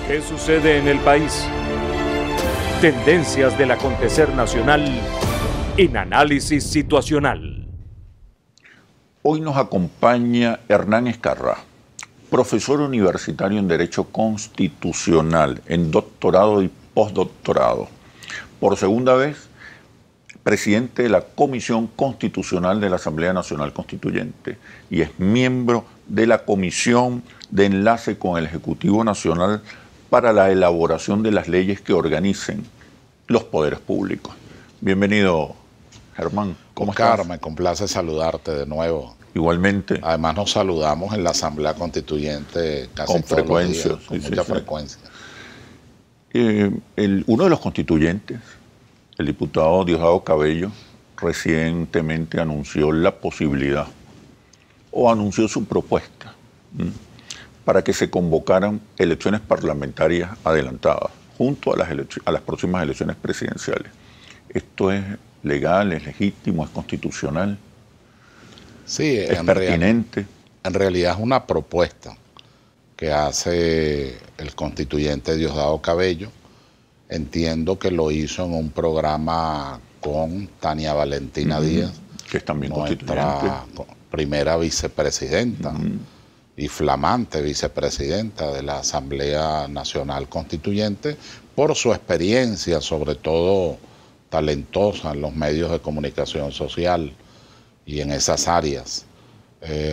¿Qué sucede en el país? Tendencias del acontecer nacional en Análisis Situacional. Hoy nos acompaña Hernán Ezcarrá, profesor universitario en Derecho Constitucional, en doctorado y postdoctorado. Por segunda vez, presidente de la Comisión Constitucional de la Asamblea Nacional Constituyente y es miembro de la Comisión de Enlace con el Ejecutivo Nacional para la elaboración de las leyes que organicen los poderes públicos. Bienvenido, Germán. ¿Cómo estás? Me complace saludarte de nuevo. Igualmente. Además nos saludamos en la Asamblea Constituyente casi con todos frecuencia, los días, con mucha frecuencia. Uno de los constituyentes, el diputado Diosdado Cabello, recientemente anunció la posibilidad, o anunció su propuesta, para que se convocaran elecciones parlamentarias adelantadas, junto a las próximas elecciones presidenciales. ¿Esto es legal, es legítimo, es constitucional? Sí, ¿Es pertinente? En realidad es una propuesta que hace el constituyente Diosdado Cabello. Entiendo que lo hizo en un programa con Tania Valentina Díaz, que es también nuestra primera vicepresidenta y flamante vicepresidenta de la Asamblea Nacional Constituyente, por su experiencia, sobre todo talentosa en los medios de comunicación social y en esas áreas.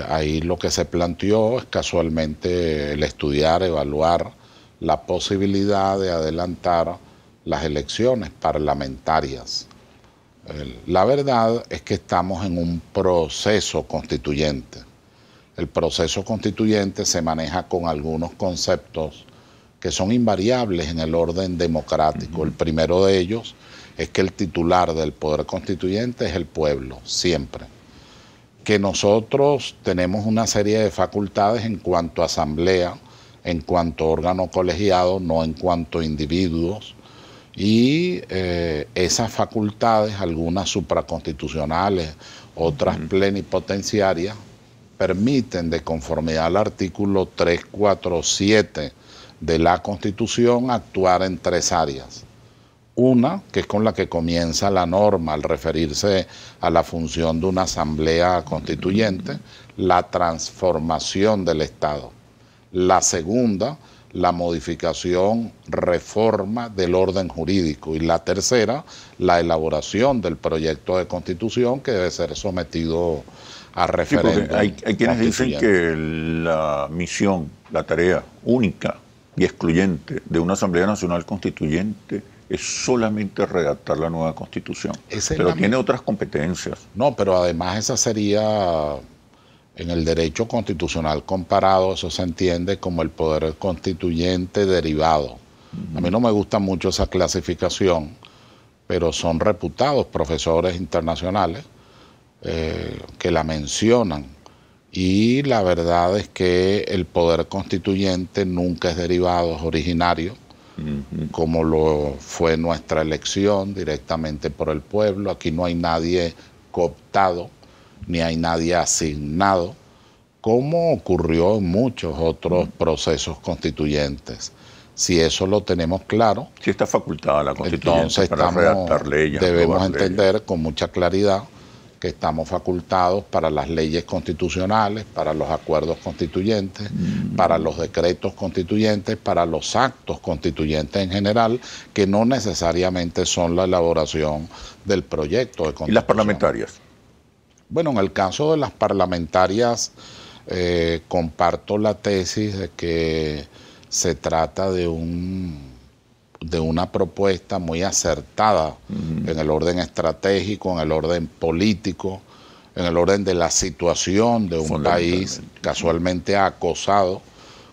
Ahí lo que se planteó es casualmente el estudiar, evaluar la posibilidad de adelantar las elecciones parlamentarias. La verdad es que estamos en un proceso constituyente. El proceso constituyente se maneja con algunos conceptos que son invariables en el orden democrático. El primero de ellos es que el titular del poder constituyente es el pueblo, siempre. Que nosotros tenemos una serie de facultades en cuanto a asamblea, en cuanto a órgano colegiado, no en cuanto a individuos, y esas facultades, algunas supraconstitucionales, otras plenipotenciarias, permiten, de conformidad al artículo 347 de la Constitución, actuar en tres áreas. Una, que es con la que comienza la norma al referirse a la función de una asamblea constituyente, la transformación del Estado. La segunda, la modificación, reforma del orden jurídico. Y la tercera, la elaboración del proyecto de constitución que debe ser sometido a referéndum. Sí, hay quienes dicen que la misión, la tarea única y excluyente de una Asamblea Nacional Constituyente es solamente redactar la nueva Constitución, pero tiene otras competencias. No, pero además esa sería, en el derecho constitucional comparado, eso se entiende como el poder constituyente derivado. A mí no me gusta mucho esa clasificación, pero son reputados profesores internacionales que la mencionan. Y la verdad es que el poder constituyente nunca es derivado, es originario, como lo fue nuestra elección directamente por el pueblo. Aquí no hay nadie cooptado, ni hay nadie asignado, como ocurrió en muchos otros procesos constituyentes. Si eso lo tenemos claro, si está facultada la Constituyente entonces para redactar leyes, debemos entender con mucha claridad que estamos facultados para las leyes constitucionales, para los acuerdos constituyentes, para los decretos constituyentes, para los actos constituyentes en general, que no necesariamente son la elaboración del proyecto de constitución. ¿Y las parlamentarias? Bueno, en el caso de las parlamentarias, comparto la tesis de que se trata de una propuesta muy acertada en el orden estratégico, en el orden político, en el orden de la situación de un país casualmente acosado,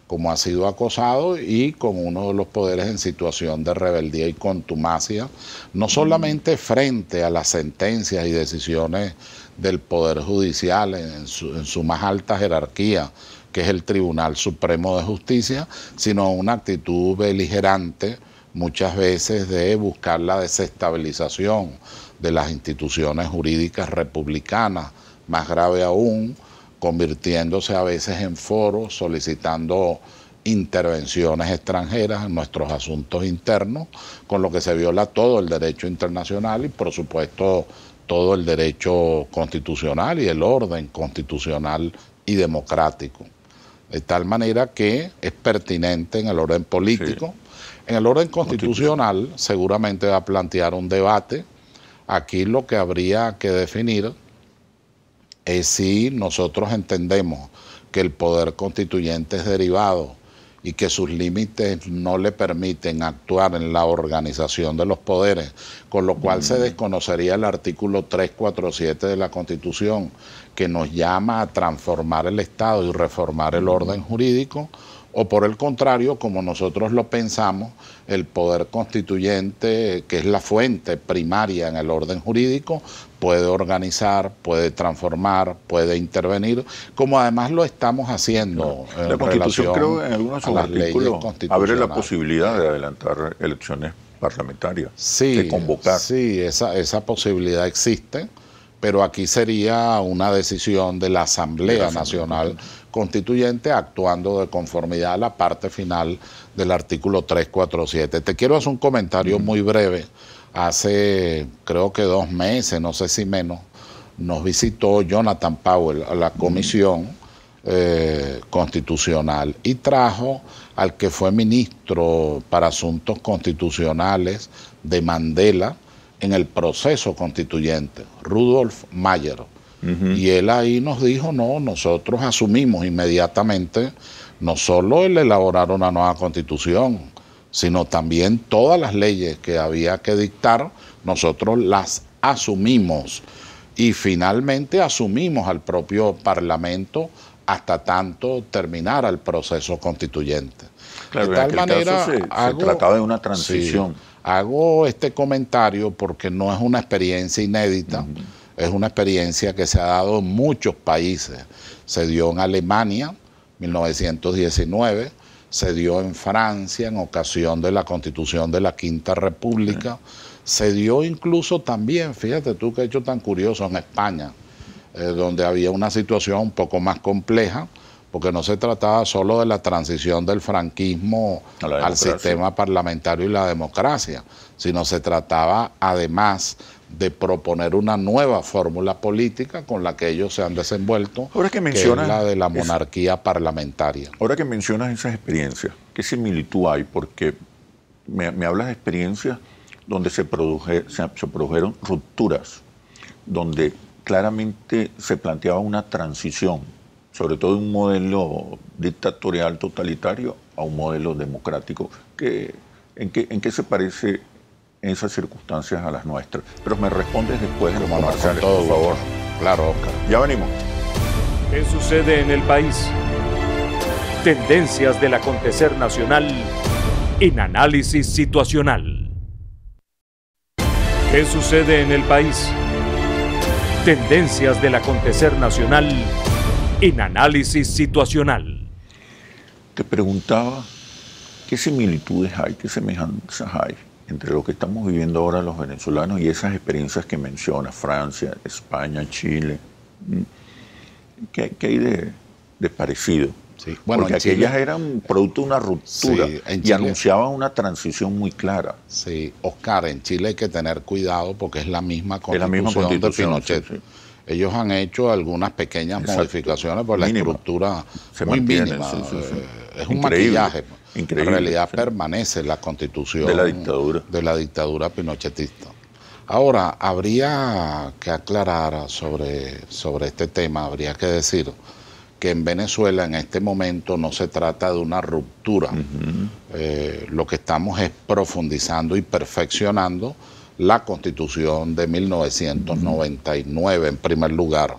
como ha sido acosado, y con uno de los poderes en situación de rebeldía y contumacia, no solamente frente a las sentencias y decisiones del Poder Judicial en su más alta jerarquía, que es el Tribunal Supremo de Justicia, sino una actitud beligerante, muchas veces de buscar la desestabilización de las instituciones jurídicas republicanas, más grave aún, convirtiéndose a veces en foros, solicitando intervenciones extranjeras en nuestros asuntos internos, con lo que se viola todo el derecho internacional y, por supuesto, todo el derecho constitucional y el orden constitucional y democrático. De tal manera que es pertinente en el orden político. Sí. En el orden constitucional seguramente va a plantear un debate. Aquí lo que habría que definir es si nosotros entendemos que el poder constituyente es derivado y que sus límites no le permiten actuar en la organización de los poderes, con lo cual se desconocería el artículo 347 de la Constitución, que nos llama a transformar el Estado y reformar el orden jurídico, o por el contrario, como nosotros lo pensamos, el poder constituyente, que es la fuente primaria en el orden jurídico, puede organizar, puede transformar, puede intervenir, como además lo estamos haciendo en la Constitución, relación creo, en algunos a las leyes constitucionales. Abre la posibilidad de adelantar elecciones parlamentarias, de convocar. Sí, esa posibilidad existe, pero aquí sería una decisión de la Asamblea Nacional Constituyente actuando de conformidad a la parte final del artículo 347. Te quiero hacer un comentario muy breve. Hace creo que 2 meses, no sé si menos, nos visitó Jonathan Powell a la Comisión Constitucional y trajo al que fue ministro para Asuntos Constitucionales de Mandela en el proceso constituyente, Rudolf Mayer. Y él ahí nos dijo, no, nosotros asumimos inmediatamente no solo el elaborar una nueva constitución, sino también todas las leyes que había que dictar, nosotros las asumimos y finalmente asumimos al propio Parlamento hasta tanto terminara el proceso constituyente. Claro, de tal manera se trataba de una transición. Sí, hago este comentario porque no es una experiencia inédita, es una experiencia que se ha dado en muchos países. Se dio en Alemania, 1919, se dio en Francia en ocasión de la Constitución de la Quinta República, se dio incluso también, fíjate tú que hecho tan curioso, en España, donde había una situación un poco más compleja, porque no se trataba solo de la transición del franquismo al sistema parlamentario y la democracia, sino se trataba además de proponer una nueva fórmula política con la que ellos se han desenvuelto, que es la de la monarquía parlamentaria. Ahora que mencionas esas experiencias, ¿qué similitud hay? Porque me hablas de experiencias donde se produjeron rupturas, donde claramente se planteaba una transición, sobre todo de un modelo dictatorial totalitario a un modelo democrático. ¿En qué se parece en esas circunstancias a las nuestras? Pero me respondes después de los comerciales, por favor. Claro, Oscar. Ya venimos. ¿Qué sucede en el país? Tendencias del acontecer nacional en Análisis Situacional. ¿Qué sucede en el país? Tendencias del acontecer nacional en Análisis Situacional. Te preguntaba, ¿qué similitudes hay, qué semejanzas hay entre lo que estamos viviendo ahora los venezolanos y esas experiencias que mencionas, Francia, España, Chile? ¿Qué hay de parecido? Sí. Bueno, porque aquellas eran producto de una ruptura y anunciaban una transición muy clara. Sí, Oscar, en Chile hay que tener cuidado porque es la misma constitución de Pinochet. Sí. Ellos han hecho algunas pequeñas modificaciones por la estructura muy mínima. Es un maquillaje. Increíble, en realidad permanece la constitución de la dictadura pinochetista. Ahora, habría que aclarar sobre este tema, habría que decir que en Venezuela en este momento no se trata de una ruptura. Lo que estamos es profundizando y perfeccionando la Constitución de 1999 en primer lugar.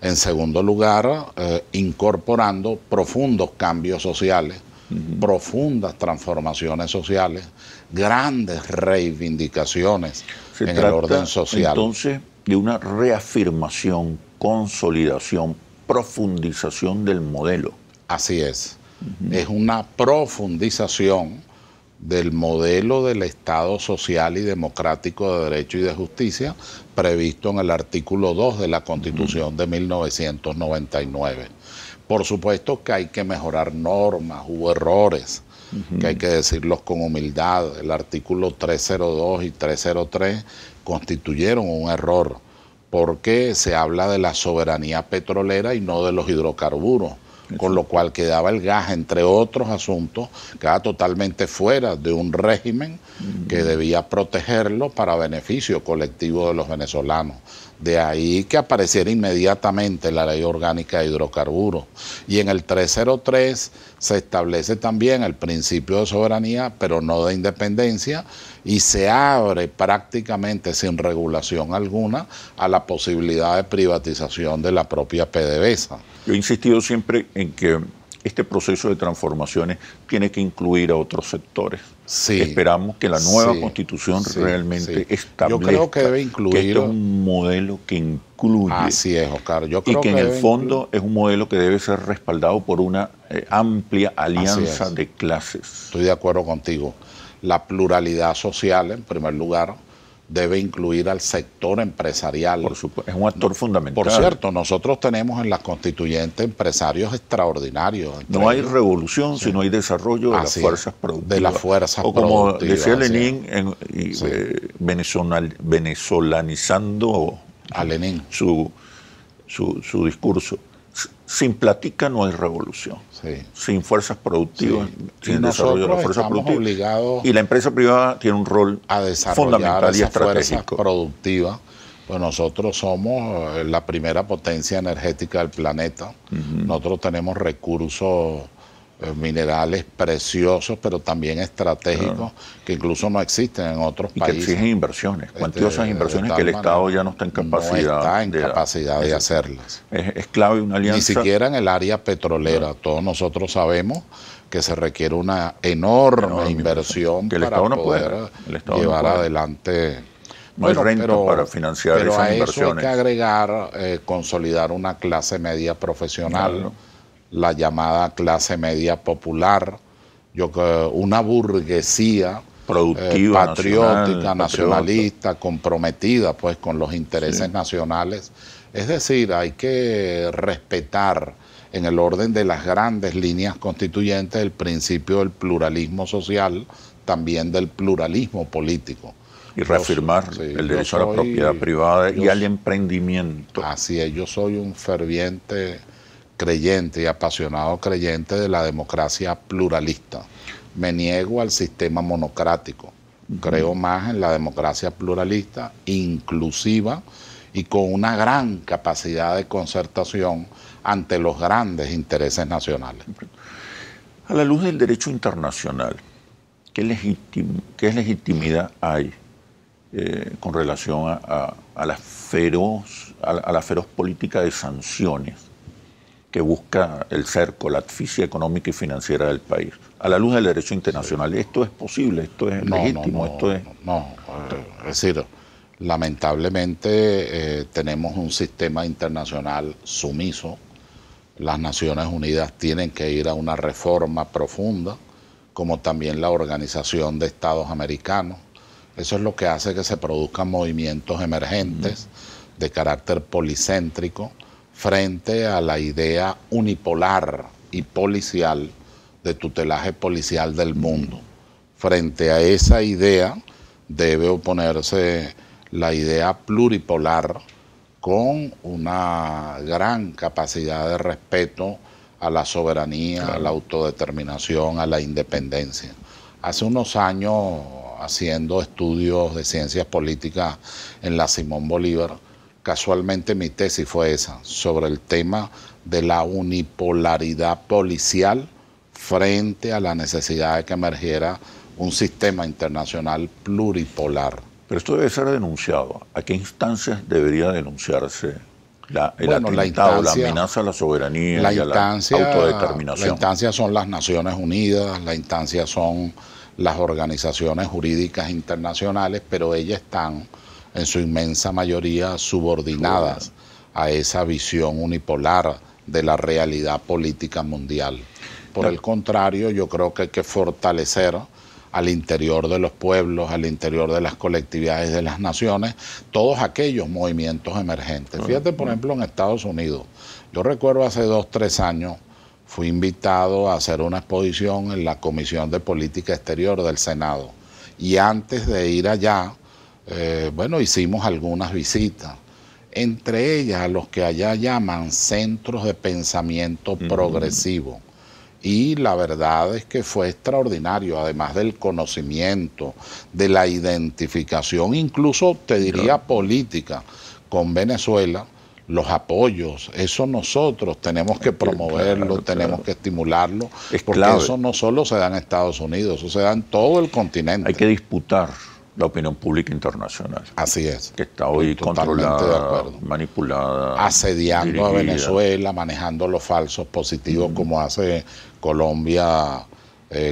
En segundo lugar, incorporando profundos cambios sociales, profundas transformaciones sociales, grandes reivindicaciones en el orden social. Entonces, de una reafirmación, consolidación, profundización del modelo. Así es. Es una profundización del modelo del Estado social y democrático de derecho y de justicia previsto en el artículo 2 de la Constitución de 1999. Por supuesto que hay que mejorar normas, hubo errores, que hay que decirlos con humildad. El artículo 302 y 303 constituyeron un error, porque se habla de la soberanía petrolera y no de los hidrocarburos, con lo cual quedaba el gas, entre otros asuntos, quedaba totalmente fuera de un régimen que debía protegerlo para beneficio colectivo de los venezolanos. De ahí que apareciera inmediatamente la Ley Orgánica de Hidrocarburos. Y en el 303 se establece también el principio de soberanía, pero no de independencia, y se abre prácticamente sin regulación alguna a la posibilidad de privatización de la propia PDVSA. Yo he insistido siempre en que este proceso de transformaciones tiene que incluir a otros sectores. Sí, esperamos que la nueva constitución realmente establezca. Yo creo que debe incluir. Que esto es un modelo que incluye. Así es, Oscar. Yo creo y que en el fondo es un modelo que debe ser respaldado por una amplia alianza de clases. Estoy de acuerdo contigo. La pluralidad social, en primer lugar, debe incluir al sector empresarial. Por supuesto, es un actor fundamental. Por cierto, nosotros tenemos en las constituyentes empresarios extraordinarios. No hay revolución, sino hay desarrollo de las fuerzas productivas. De las fuerzas o como productivas. Decía Lenin, venezolanizando a Lenin su discurso. Sin plática no hay revolución. Sin fuerzas productivas, sin desarrollo de las fuerzas productivas. Y la empresa privada tiene un rol a fundamental y estratégico. Fuerzas productivas. Pues nosotros somos la primera potencia energética del planeta. Nosotros tenemos recursos minerales preciosos, pero también estratégicos, que incluso no existen en otros países. Y que exigen inversiones, cuantiosas inversiones que el Estado ya no está en capacidad, de hacerlas. Es clave una alianza. Ni siquiera en el área petrolera. Todos nosotros sabemos que se requiere una enorme inversión que el para Estado no poder llevar adelante. No hay renta para financiar esas inversiones. Pero a eso hay que agregar, consolidar una clase media profesional, la llamada clase media popular, una burguesía productiva, patriótica, nacionalista, comprometida pues con los intereses nacionales. Es decir, hay que respetar en el orden de las grandes líneas constituyentes el principio del pluralismo social, también del pluralismo político. Y reafirmar el derecho a la propiedad privada y al emprendimiento. Así es, yo soy un ferviente creyente y apasionado creyente de la democracia pluralista. Me niego al sistema monocrático. Creo más en la democracia pluralista, inclusiva y con una gran capacidad de concertación ante los grandes intereses nacionales. A la luz del derecho internacional, ¿qué legitimidad hay con relación a la feroz política de sanciones que busca el cerco, la asfixia económica y financiera del país? A la luz del derecho internacional, ¿esto es posible? ¿Esto es legítimo? Es decir, lamentablemente tenemos un sistema internacional sumiso. Las Naciones Unidas tienen que ir a una reforma profunda, como también la Organización de Estados Americanos. Eso es lo que hace que se produzcan movimientos emergentes de carácter policéntrico frente a la idea unipolar y policial de tutelaje policial del mundo. Frente a esa idea debe oponerse la idea pluripolar con una gran capacidad de respeto a la soberanía, a la autodeterminación, a la independencia. Hace unos años, haciendo estudios de ciencias políticas en la Simón Bolívar, casualmente mi tesis fue esa, sobre el tema de la unipolaridad policial frente a la necesidad de que emergiera un sistema internacional pluripolar. Pero esto debe ser denunciado. ¿A qué instancias debería denunciarse la amenaza a la soberanía y a la autodeterminación? La instancia son las Naciones Unidas, la instancia son las organizaciones jurídicas internacionales, pero ellas están en su inmensa mayoría subordinadas a esa visión unipolar de la realidad política mundial. Por el contrario, yo creo que hay que fortalecer al interior de los pueblos, al interior de las colectividades de las naciones, todos aquellos movimientos emergentes. Fíjate, por ejemplo, en Estados Unidos, yo recuerdo hace 2, 3 años, fui invitado a hacer una exposición en la Comisión de Política Exterior del Senado. Y antes de ir allá, bueno, hicimos algunas visitas, entre ellas a los que allá llaman centros de pensamiento progresivo. Y la verdad es que fue extraordinario, además del conocimiento, de la identificación, incluso te diría política, con Venezuela, los apoyos, eso nosotros tenemos que promoverlo, tenemos que estimularlo, porque eso no solo se da en Estados Unidos, eso se da en todo el continente. Hay que disputar la opinión pública internacional. Así es. Que está hoy controlada, manipulada, asediando dirigida a Venezuela, manejando los falsos positivos como hace Colombia,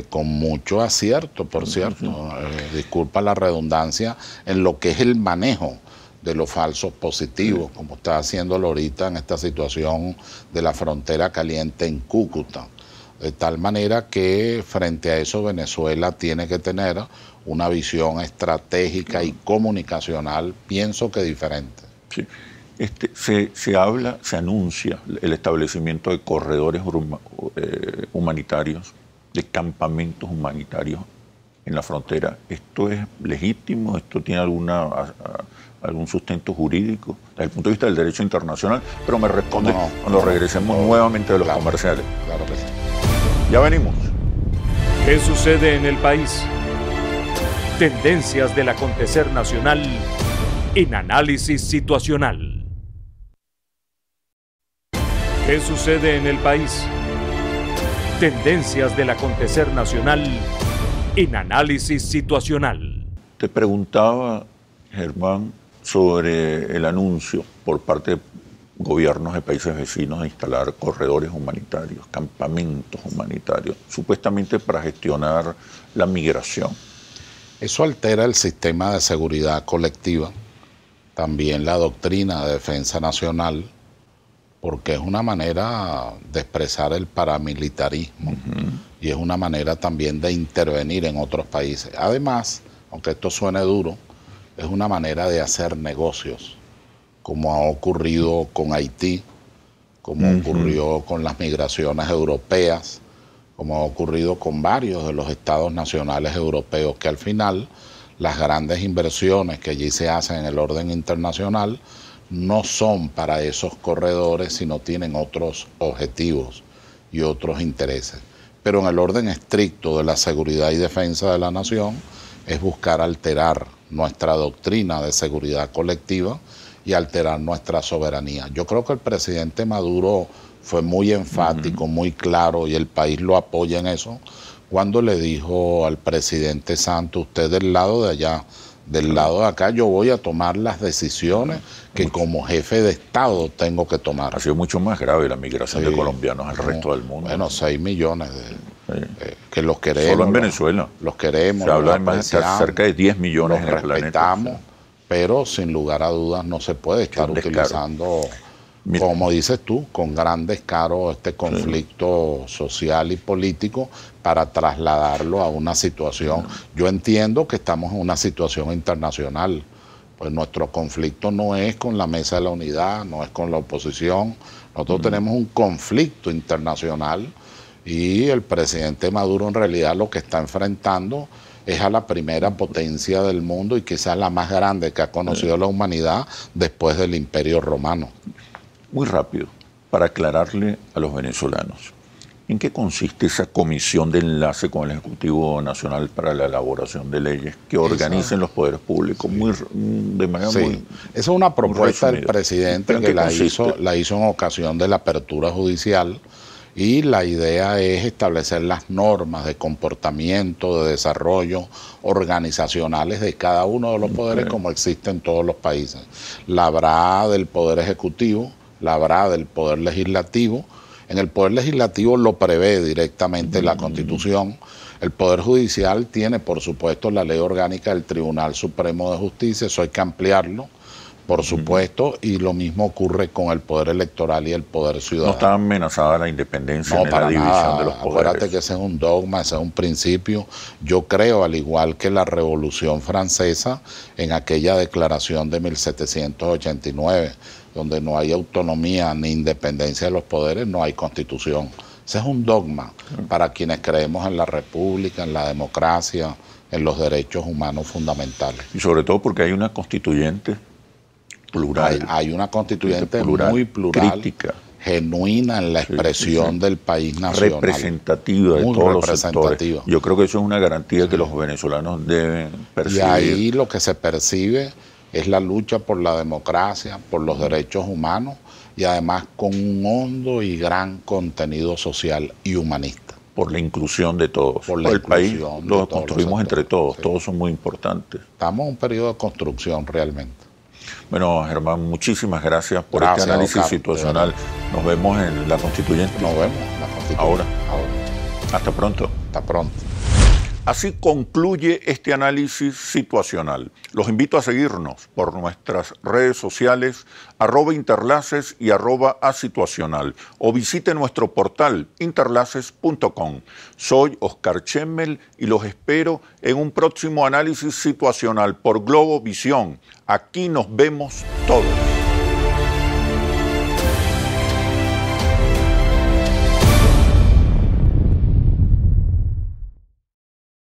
con mucho acierto, por cierto. Disculpa la redundancia, en lo que es el manejo de los falsos positivos, como está haciéndolo ahorita en esta situación de la frontera caliente en Cúcuta. De tal manera que frente a eso Venezuela tiene que tener una visión estratégica y comunicacional, pienso que diferente. Sí. Se anuncia el establecimiento de corredores humanitarios, de campamentos humanitarios en la frontera. ¿Esto es legítimo? ¿Esto tiene algún sustento jurídico desde el punto de vista del derecho internacional? Pero me responde cuando regresemos nuevamente de los comerciales. Claro que sí. Ya venimos. ¿Qué sucede en el país? Tendencias del acontecer nacional en Análisis Situacional. ¿Qué sucede en el país? Tendencias del acontecer nacional en Análisis Situacional. Te preguntaba, Germán, sobre el anuncio por parte de gobiernos de países vecinos de instalar corredores humanitarios, campamentos humanitarios, supuestamente para gestionar la migración. Eso altera el sistema de seguridad colectiva, también la doctrina de defensa nacional, porque es una manera de expresar el paramilitarismo y es una manera también de intervenir en otros países. Además, aunque esto suene duro, es una manera de hacer negocios, como ha ocurrido con Haití, como ocurrió con las migraciones europeas, como ha ocurrido con varios de los estados nacionales europeos, que al final las grandes inversiones que allí se hacen en el orden internacional no son para esos corredores, sino tienen otros objetivos y otros intereses. Pero en el orden estricto de la seguridad y defensa de la nación es buscar alterar nuestra doctrina de seguridad colectiva y alterar nuestra soberanía. Yo creo que el presidente Maduro fue muy enfático, muy claro, y el país lo apoya en eso, cuando le dijo al presidente Santos: usted del lado de allá, del lado de acá, yo voy a tomar las decisiones que como jefe de Estado tengo que tomar. Ha sido mucho más grave la migración de colombianos al resto del mundo. Bueno, 6 millones que los queremos. Solo en Venezuela. Los queremos. Se habla de más de cerca de 10 millones en el planeta. Pero sin lugar a dudas no se puede estar utilizando, como dices tú, con gran descaro este conflicto social y político para trasladarlo a una situación. Yo entiendo que estamos en una situación internacional, pues nuestro conflicto no es con la Mesa de la Unidad, no es con la oposición, nosotros tenemos un conflicto internacional y el presidente Maduro en realidad lo que está enfrentando es a la primera potencia del mundo y quizás la más grande que ha conocido la humanidad después del Imperio Romano. Muy rápido, para aclararle a los venezolanos, ¿en qué consiste esa comisión de enlace con el Ejecutivo Nacional para la elaboración de leyes que organicen los poderes públicos? De manera muy... Esa es una propuesta del presidente que la hizo en ocasión de la apertura judicial, y la idea es establecer las normas de comportamiento, de desarrollo organizacionales de cada uno de los poderes como existe en todos los países. La habrá del Poder Ejecutivo, la habrá del Poder Legislativo. En el Poder Legislativo lo prevé directamente la Constitución. El Poder Judicial tiene, por supuesto, la Ley Orgánica del Tribunal Supremo de Justicia, eso hay que ampliarlo, por supuesto, y lo mismo ocurre con el poder electoral y el poder ciudadano. No está amenazada la independencia No, ni para la división nada. de los poderes. Acuérdate que ese es un dogma, ese es un principio. Yo creo, al igual que la Revolución Francesa, en aquella declaración de 1789, donde no hay autonomía ni independencia de los poderes, no hay constitución. Ese es un dogma para quienes creemos en la república, en la democracia, en los derechos humanos fundamentales. Y sobre todo porque hay una constituyente plural. Hay una constituyente plural, muy plural, crítica, genuina en la expresión del país nacional. Representativa de muy todos los representativa. sectores. Yo creo que eso es una garantía que los venezolanos deben percibir. Y ahí lo que se percibe es la lucha por la democracia, por los derechos humanos y además con un hondo y gran contenido social y humanista. Por la inclusión de todos. Por la el país inclusión lo de todos construimos los entre sectores, todos. sí. Todos son muy importantes. Estamos en un periodo de construcción realmente. Bueno, Germán, muchísimas gracias por Gracias, este análisis Oscar, situacional. Nos vemos en la constituyente. Nos vemos en la constitución. Ahora. Hasta pronto. Hasta pronto. Así concluye este análisis situacional. Los invito a seguirnos por nuestras redes sociales @interlaces y @asituacional o visite nuestro portal interlaces.com. Soy Oscar Chemmel y los espero en un próximo análisis situacional por Globovisión. Aquí nos vemos todos.